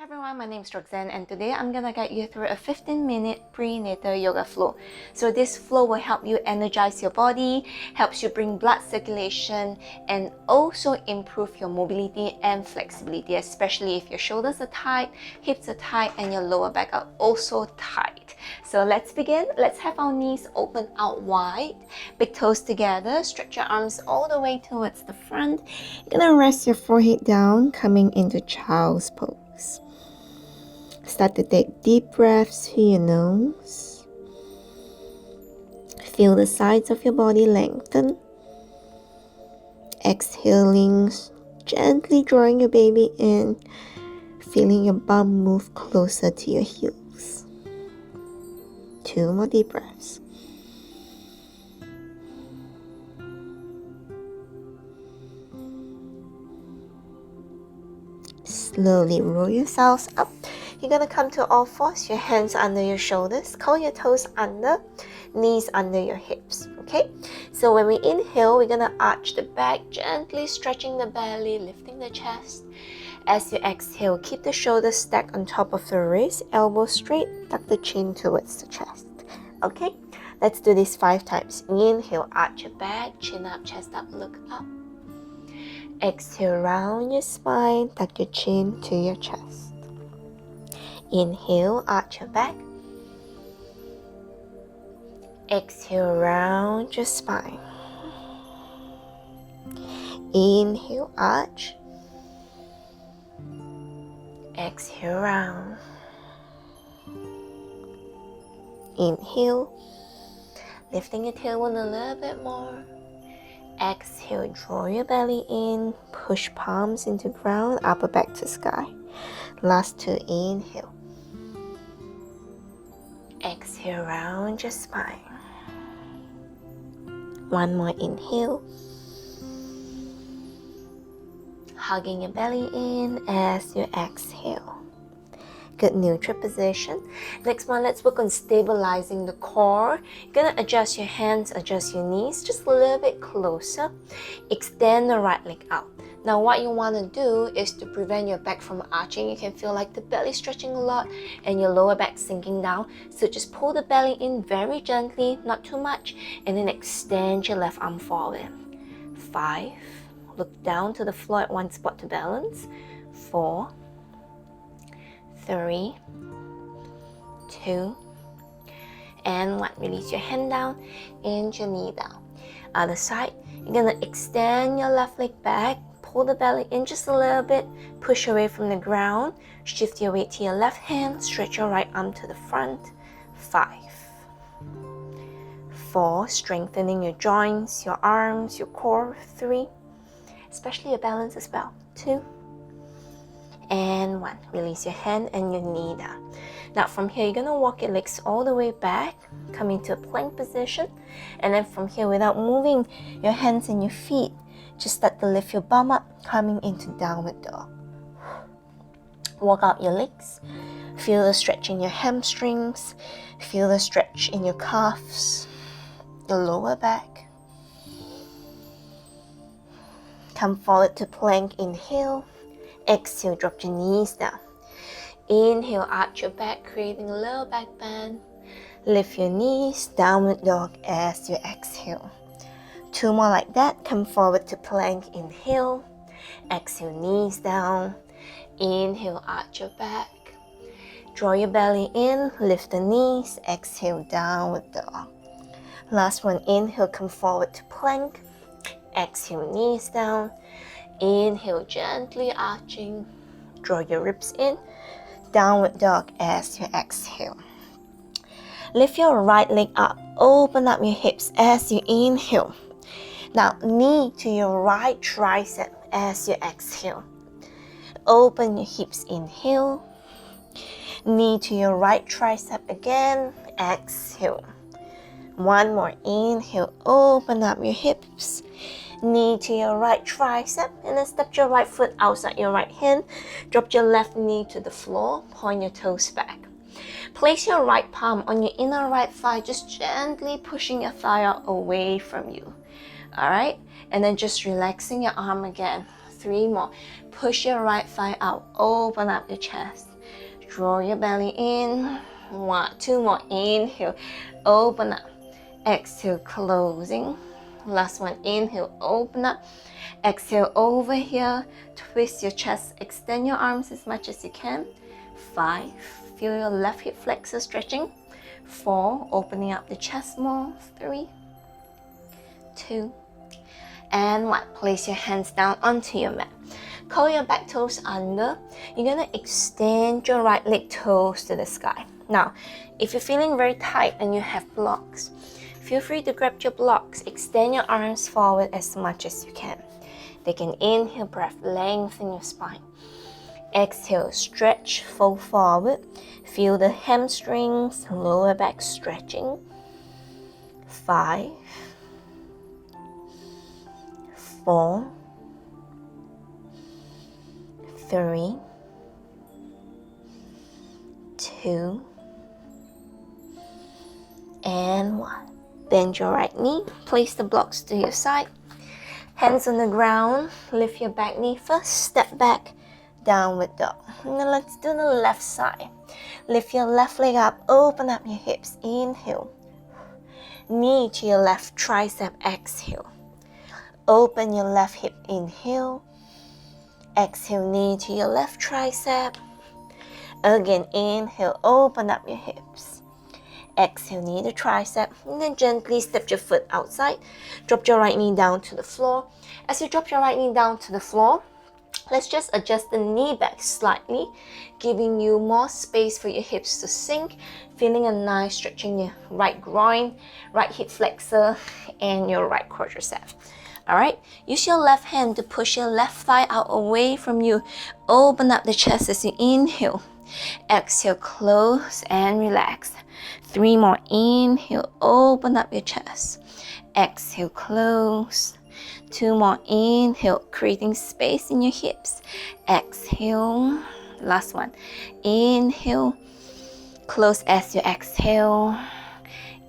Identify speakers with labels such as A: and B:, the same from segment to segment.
A: Hi everyone, my name is Roxanne and today I'm gonna guide you through a 15-minute prenatal yoga flow. So this flow will help you energize your body, helps you bring blood circulation, and also improve your mobility and flexibility, especially if your shoulders are tight, hips are tight, and your lower back are also tight. So let's begin. Let's have our knees open out wide, big toes together, stretch your arms all the way towards the front. You're gonna rest your forehead down, coming into child's pose. Start to take deep breaths through your nose. Feel the sides of your body lengthen. Exhaling, gently drawing your baby in, feeling your bum move closer to your heels. 2 more deep breaths. Slowly roll yourselves up. You're going to come to all fours, your hands under your shoulders, curl your toes under, knees under your hips, okay? So when we inhale, we're going to arch the back, gently stretching the belly, lifting the chest. As you exhale, keep the shoulders stacked on top of the wrist, elbows straight, tuck the chin towards the chest, okay? Let's do this 5 times. Inhale, arch your back, chin up, chest up, look up. Exhale, round your spine, tuck your chin to your chest. Inhale, arch your back. Exhale, round your spine. Inhale, arch. Exhale, round. Inhale, lifting your tailbone a little bit more. Exhale, draw your belly in, push palms into ground, upper back to sky. Last 2, inhale. Exhale, round your spine. 1 more inhale. Hugging your belly in as you exhale. Good neutral position. Next one, let's work on stabilizing the core. You're gonna adjust your hands, adjust your knees just a little bit closer. Extend the right leg out. Now what you want to do is to prevent your back from arching. You can feel like the belly stretching a lot and your lower back sinking down. So just pull the belly in very gently, not too much, and then extend your left arm forward. 5. Look down to the floor at one spot to balance. 4, 3, 2, and 1. Release your hand down and your knee down. Other side, you're gonna extend your left leg back, pull the belly in just a little bit, push away from the ground, shift your weight to your left hand, stretch your right arm to the front. 5, 4, strengthening your joints, your arms, your core. 3, especially your balance as well. 2, and 1. Release your hand and your knee down. Now from here, you're gonna walk your legs all the way back, come into a plank position, and then from here, without moving your hands and your feet, just start to lift your bum up, coming into downward dog. Walk out your legs. Feel the stretch in your hamstrings. Feel the stretch in your calves, your lower back. Come forward to plank, inhale. Exhale, drop your knees down. Inhale, arch your back, creating a little back bend. Lift your knees, downward dog as you exhale. 2 more like that. Come forward to plank, inhale. Exhale, knees down. Inhale, arch your back. Draw your belly in, lift the knees. Exhale, downward dog. Last one, inhale, come forward to plank. Exhale, knees down. Inhale, gently arching. Draw your ribs in. Downward dog as you exhale. Lift your right leg up. Open up your hips as you inhale. Now, knee to your right tricep as you exhale. Open your hips, inhale. Knee to your right tricep again. Exhale. 1 more, inhale. Open up your hips. Knee to your right tricep, and then step your right foot outside your right hand. Drop your left knee to the floor, point your toes back. Place your right palm on your inner right thigh, just gently pushing your thigh out away from you. Alright, and then just relaxing your arm again. 3 more. Push your right thigh out, open up your chest. Draw your belly in. 1, 2 more. Inhale, open up. Exhale, closing. Last one, inhale, open up. Exhale, over here. Twist your chest, extend your arms as much as you can. 5, feel your left hip flexor stretching. 4, opening up the chest more. 3, 2, and 1. Place your hands down onto your mat. Curl your back toes under. You're gonna extend your right leg toes to the sky. Now, if you're feeling very tight and you have blocks, feel free to grab your blocks. Extend your arms forward as much as you can. Take an inhale breath, lengthen your spine. Exhale, stretch, fold forward. Feel the hamstrings, lower back stretching. 5, 4, 3, 2, and 1. Bend your right knee, place the blocks to your side. Hands on the ground, lift your back knee first, step back, downward dog. Now let's do the left side. Lift your left leg up, open up your hips, inhale. Knee to your left tricep, exhale. Open your left hip, inhale. Exhale, knee to your left tricep. Again, inhale, open up your hips. Exhale, knee to tricep, and then gently step your foot outside. Drop your right knee down to the floor. As you drop your right knee down to the floor, let's just adjust the knee back slightly, giving you more space for your hips to sink. Feeling a nice stretch in your right groin, right hip flexor, and your right quadricep. Alright, use your left hand to push your left thigh out away from you. Open up the chest as you inhale. Exhale, close and relax. 3 more. Inhale, open up your chest. Exhale, close. 2 more. Inhale, creating space in your hips. Exhale. Last one. Inhale, close as you exhale.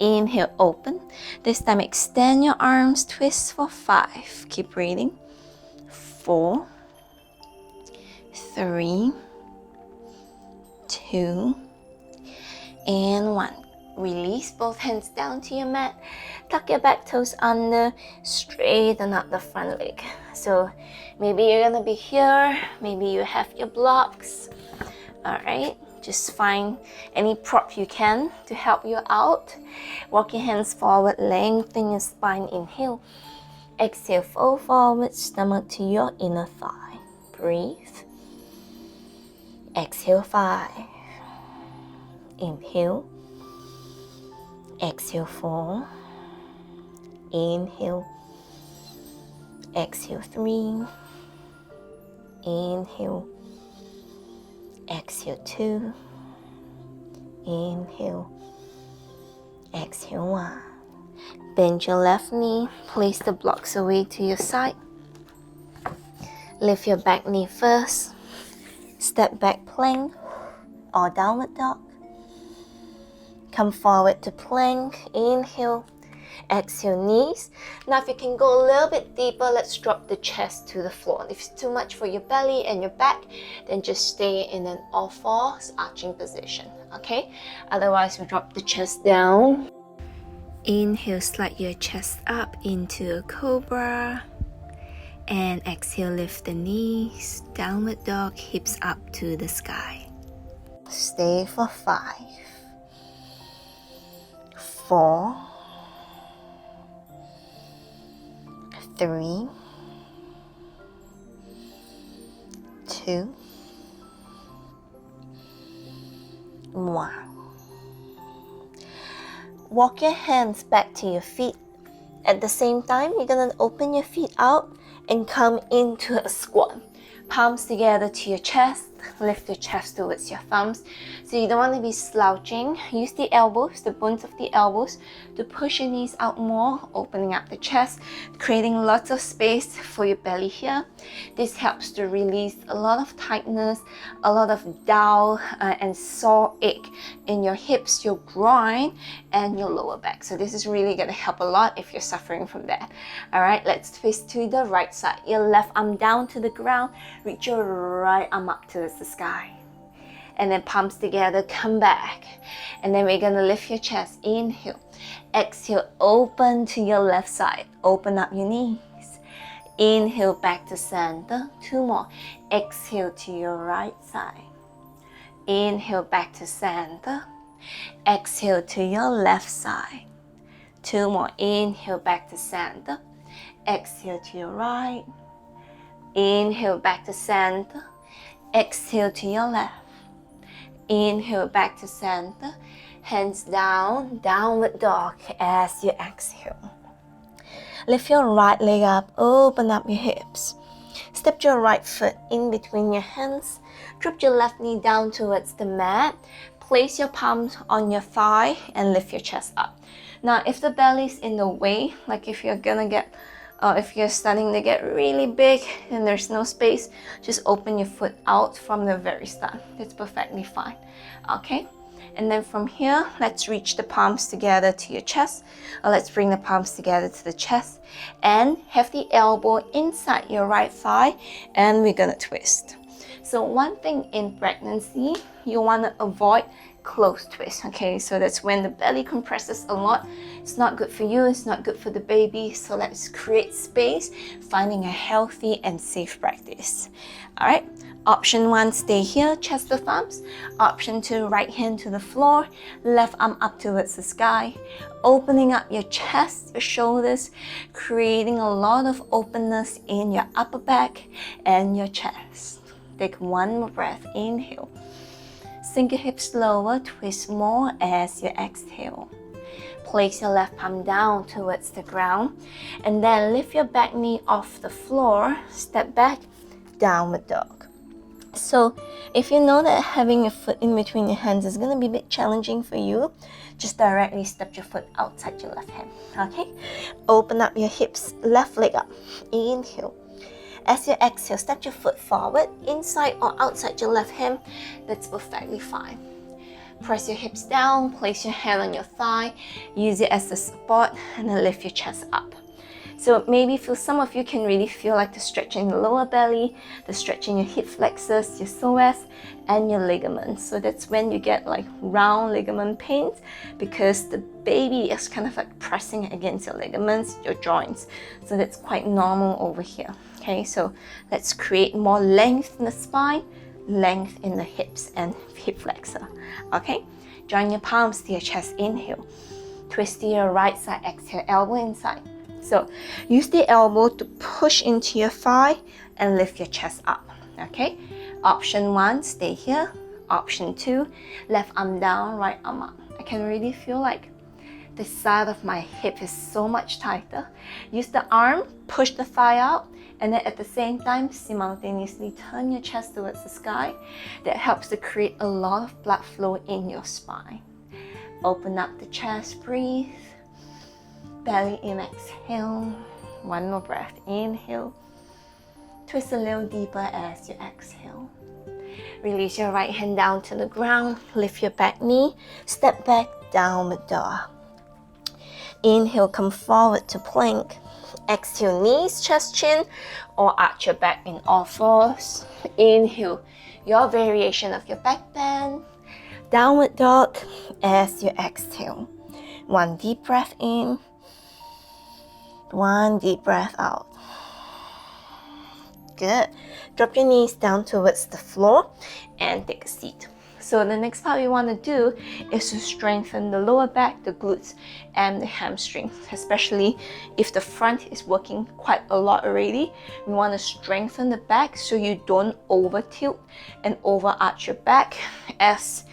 A: Inhale, open. This time extend your arms, twist for 5. Keep breathing. 4, 3, 2, and 1. Release both hands down to your mat. Tuck your back toes under, straighten up the front leg. So maybe you're gonna be here, maybe you have your blocks. Alright, just find any prop you can to help you out. Walk your hands forward, lengthen your spine, inhale. Exhale, fold forward, stomach to your inner thigh. Breathe. Exhale, 5. Inhale. Exhale, 4. Inhale. Exhale, 3. Inhale. Exhale, 2. Inhale. Exhale, 1. Bend your left knee. Place the blocks away to your side. Lift your back knee first. Step back plank or downward dog. Come forward to plank. Inhale. Exhale, knees. Now if you can go a little bit deeper, let's drop the chest to the floor. If it's too much for your belly and your back, then just stay in an all fours arching position, okay? Otherwise, we drop the chest down. Inhale, slide your chest up into a cobra. And exhale, lift the knees, downward dog, hips up to the sky. Stay for 5, 4, 3, 2, 1. Walk your hands back to your feet. At the same time, you're gonna open your feet out and come into a squat. Palms together to your chest. Lift your chest towards your thumbs. So you don't want to be slouching. Use the elbows, the bones of the elbows, to push your knees out more, opening up the chest, creating lots of space for your belly here. This helps to release a lot of tightness, a lot of dull and sore ache in your hips, your groin, and your lower back. So this is really going to help a lot if you're suffering from that. All right, let's twist to the right side. Your left arm down to the ground. Reach your right arm up to the sky. and then palms together, come back. And then we're gonna lift your chest, inhale. Exhale, open to your left side, open up your knees. Inhale, back to center, 2 more. Exhale to your right side. Inhale, back to center. Exhale to your left side. 2 more. Inhale, back to center. Exhale to your right. Inhale, back to center. Exhale to your left. Inhale, back to center. Hands down, downward dog as you exhale. Lift your right leg up, open up your hips. Step your right foot in between your hands. Drop your left knee down towards the mat. Place your palms on your thigh and lift your chest up. Now, if the belly's in the way, like if you're starting to get really big and there's no space, just open your foot out from the very start. That's perfectly fine. Okay? And then from here, let's reach the palms together to your chest, or let's bring the palms together to the chest and have the elbow inside your right thigh, and we're gonna twist. So one thing in pregnancy, you wanna avoid close twist, okay? So that's when the belly compresses a lot. It's not good for you, it's not good for the baby. So let's create space, finding a healthy and safe practice. All right, option 1, stay here, chest to thumbs. Option 2, right hand to the floor, left arm up towards the sky, opening up your chest, your shoulders, creating a lot of openness in your upper back and your chest. Take 1 more breath, inhale. Sink your hips lower, twist more as you exhale. Place your left palm down towards the ground, and then lift your back knee off the floor, step back, downward dog. So if you know that having your foot in between your hands is gonna be a bit challenging for you, just directly step your foot outside your left hand, okay? Open up your hips, left leg up, inhale. As you exhale, step your foot forward, inside or outside your left hand. That's perfectly fine. Press your hips down, place your hand on your thigh, use it as a support, and then lift your chest up. So maybe some of you can really feel like the stretch in the lower belly, the stretch in your hip flexors, your psoas, and your ligaments. So that's when you get like round ligament pains, because the baby is kind of like pressing against your ligaments, your joints. So that's quite normal over here. Okay, so let's create more length in the spine, length in the hips and hip flexor. Okay, join your palms to your chest, inhale. Twist to your right side, exhale, elbow inside. So use the elbow to push into your thigh and lift your chest up. Okay, option 1, stay here. Option 2, left arm down, right arm up. I can really feel like the side of my hip is so much tighter. Use the arm, push the thigh out, and then at the same time, simultaneously turn your chest towards the sky. That helps to create a lot of blood flow in your spine. Open up the chest, breathe. Belly in, exhale. 1 more breath, inhale. Twist a little deeper as you exhale. Release your right hand down to the ground. Lift your back knee. Step back, downward dog. Inhale, come forward to plank. Exhale, knees, chest, chin, or arch your back in all fours. Inhale, your variation of your back bend. Downward dog as you exhale. 1 deep breath in. 1 deep breath out. Good. Drop your knees down towards the floor and take a seat. So the next part we want to do is to strengthen the lower back, the glutes, and the hamstrings, especially if the front is working quite a lot already. We want to strengthen the back so you don't over tilt and over arch your back as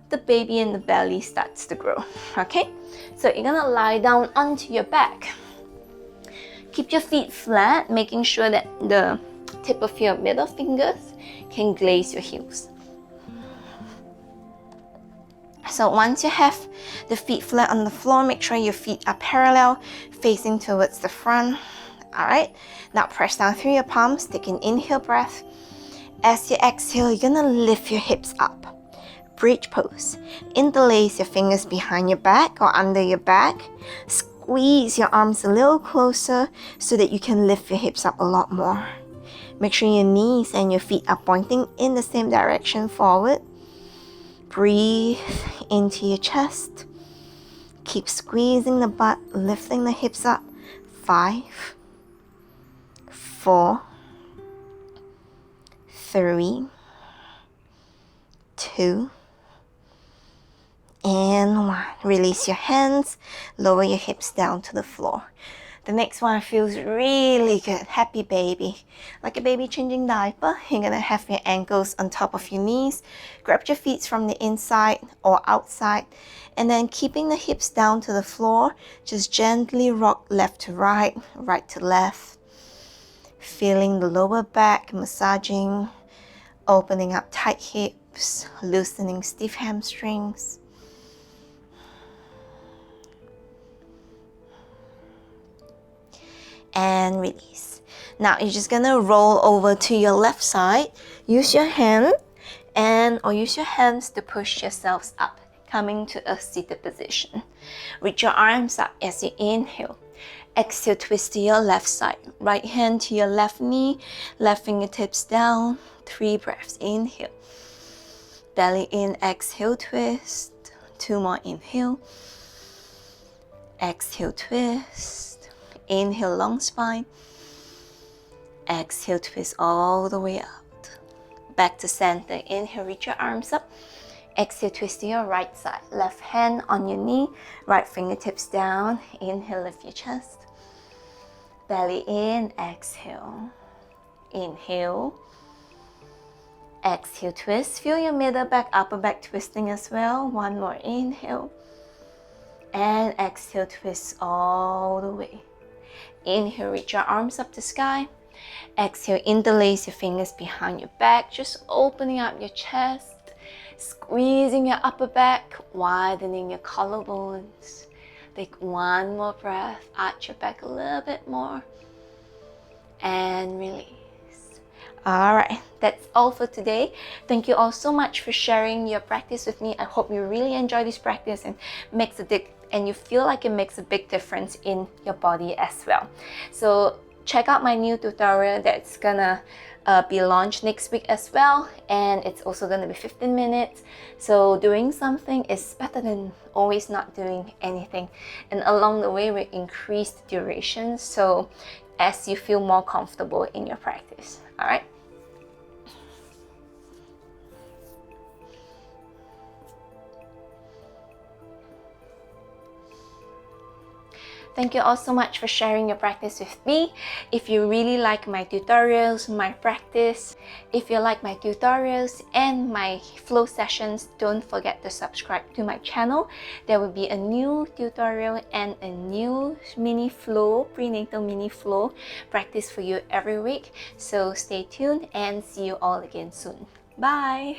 A: the baby in the belly starts to grow. Okay, so you're gonna lie down onto your back. Keep your feet flat, making sure that the tip of your middle fingers can glaze your heels. So once you have the feet flat on the floor, make sure your feet are parallel, facing towards the front. All right, now press down through your palms, take an inhale breath. As you exhale, you're gonna lift your hips up. Bridge pose. Interlace your fingers behind your back or under your back. Squeeze your arms a little closer so that you can lift your hips up a lot more. Make sure your knees and your feet are pointing in the same direction forward. Breathe into your chest. Keep squeezing the butt, lifting the hips up. 5, 4, 3, 2, and 1. Release your hands, lower your hips down to the floor. The next one feels really good. Happy baby. Like a baby changing diaper, you're gonna have your ankles on top of your knees. Grab your feet from the inside or outside, and then keeping the hips down to the floor, just gently rock left to right, right to left. Feeling the lower back massaging, opening up tight hips, loosening stiff hamstrings. And release. Now you're just gonna roll over to your left side. Use your hand or use your hands to push yourselves up, coming to a seated position. Reach your arms up as you inhale. Exhale, twist to your left side. Right hand to your left knee, left fingertips down. 3 breaths. Inhale. Belly in, exhale, twist. 2 more, inhale. Exhale, twist. Inhale, long spine. Exhale, twist all the way out. Back to center. Inhale, reach your arms up. Exhale, twist to your right side. Left hand on your knee, right fingertips down. Inhale, lift your chest. Belly in, exhale. Inhale. Exhale, twist. Feel your middle back, upper back twisting as well. 1 more, inhale. And exhale, twist all the way. Inhale, reach your arms up to sky. Exhale, interlace your fingers behind your back, just opening up your chest, squeezing your upper back, widening your collarbones. Take 1 more breath, arch your back a little bit more, and release. Alright, that's all for today. Thank you all so much for sharing your practice with me. I hope you really enjoy this practice and you feel like it makes a big difference in your body as well. So check out my new tutorial that's gonna be launched next week as well, and it's also gonna be 15 minutes. So doing something is better than always not doing anything, and along the way we increase the duration so as you feel more comfortable in your practice. All right. Thank you all so much for sharing your practice with me. If you really like my tutorials, my practice, if you like my tutorials and my flow sessions, don't forget to subscribe to my channel. There will be a new tutorial and a new mini flow, prenatal mini flow practice for you every week. So stay tuned and see you all again soon. Bye!